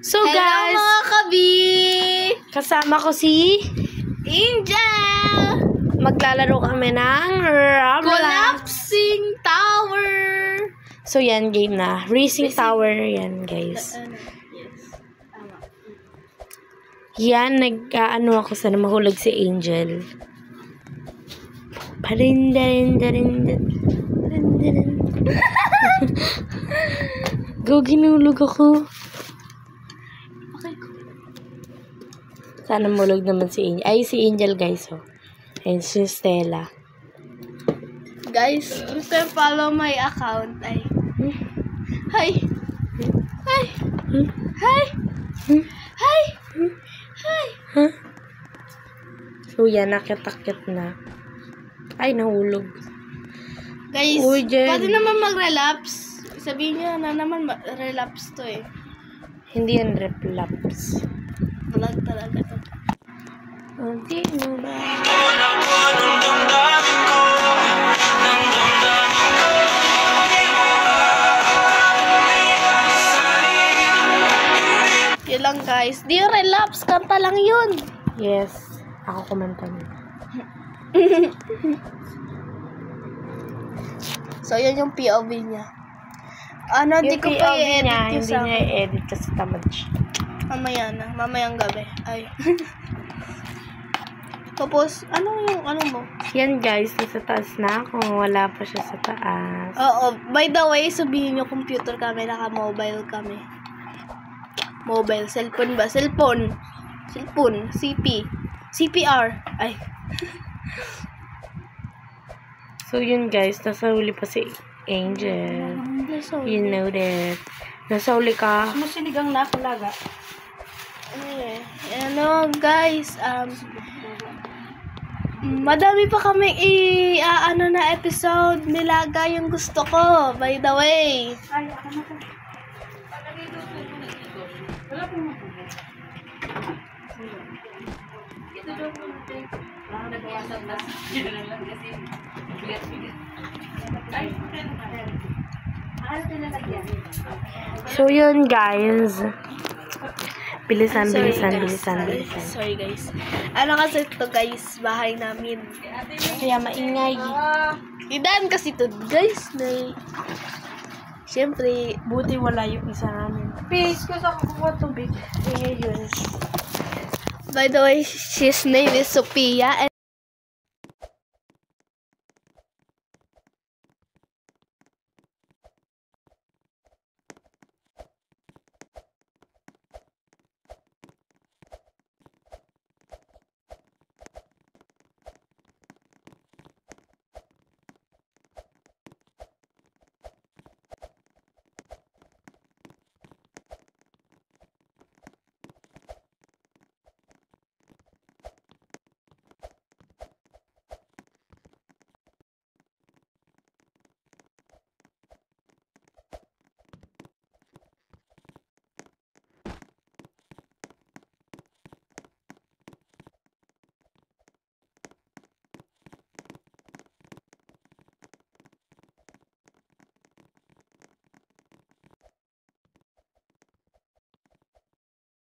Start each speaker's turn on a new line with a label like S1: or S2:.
S1: So
S2: Hello,
S1: guys,
S2: mga kabi!
S1: kasama ko si
S2: Angel!
S1: maglalaro kami ng Roblox.
S2: Collapsing Tower!
S1: So yan, game na. Racing Tower yan, guys.
S2: Yes. Tama.
S1: Yan, nag-ano ako sana mahulog si Angel. Go, ginulog ako.
S2: Okay.
S1: Sana mahulog naman si Angel. Ay, si Angel, guys. Oh. Ayun, si Stella.
S2: Guys, you can follow my account. Ay. Hi! Hi! Hi! Hi! Hi!
S1: Huh? So yan, nakit-akit na. Ay, nahulog.
S2: Guys,
S1: Uy, Jen.
S2: pwede naman mag-relapse. Sabihin niyo na naman relapse to eh.
S1: Hindi yan relapse.
S2: Vlog talaga to.
S1: Hindi mo ba?
S2: Yun lang guys. Di relapse. Kanta lang yun.
S1: Yes. Ako kumanta niya.
S2: So, yun yung POV niya. Ano, di ko pa i-edit yung
S1: hindi
S2: sa
S1: niya i-edit kasi tamad siya.
S2: mamaya na. Mamayang gabi. Ay. Tapos, ano mo?
S1: Yan guys, nasa taas na ako. Wala pa siya sa taas.
S2: Oo. By the way, sabihin nyo computer kami, naka-mobile kami. Mobile. Cellphone ba? Cellphone. CPR. Ay.
S1: So yun guys, nasa huli pa si Angel. You know that. Nasa huli ka.
S2: Sumasinig na kalaga. Ano guys, madami pa kami na episode. Nilaga yung gusto ko, by the way.
S1: So yun guys. Bilisan.
S2: Sorry guys. Ano kasi ito guys, bahay namin.
S1: Kaya maingay.
S2: Idan kasi ito guys. Siyempre,
S1: Buti wala yung isa namin. Please, gusto ko kukuha tubig. Yun.
S2: by the way, his name is Sophia.